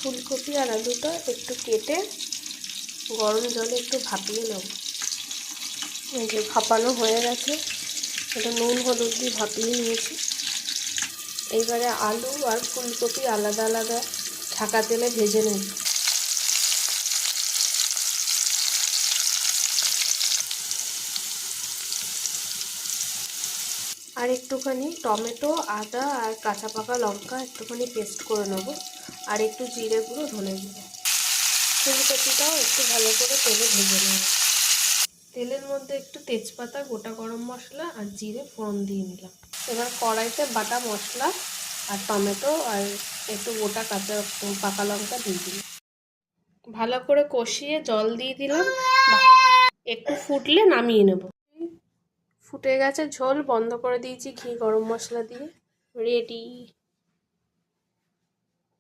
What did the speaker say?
ফুলকপি আর আলুটা একটু কেটে গরম জলে একটু ভাপিয়ে নেব। এই যে ভাপানো হয়ে গেছে, এটা নুন হলুদ দিয়ে ভাপিয়ে নিয়েছি। এইবারে আলু আর ফুলকপি আলাদা আলাদা ছাকা তেলে ভেজে নেব। আর একটুখানি টমেটো, আদা আর কাঁচা পাকা লঙ্কা একটুখানি পেস্ট করে নেব, আর একটু জিরে গুঁড়ো, ধনে গুঁড়ো। ফুলকপিটাও একটু ভালো করে তেলে ভেজে নেব। তেলের মধ্যে একটু তেজপাতা, গোটা গরম মশলা আর জিরে ফোড়ন দিয়ে নিলাম। এবার কড়াইতে বাটা মশলা আর টমেটো আর একটু গোটা কাঁচা পাকা লঙ্কা দিয়ে দিলাম। ভালো করে কষিয়ে জল দিয়ে দিলাম, একটু ফুটলে নামিয়ে নেব। ফুটে গেছে ঝোল, বন্ধ করে দিয়েছি ঘি গরম মশলা দিয়ে। রেডি।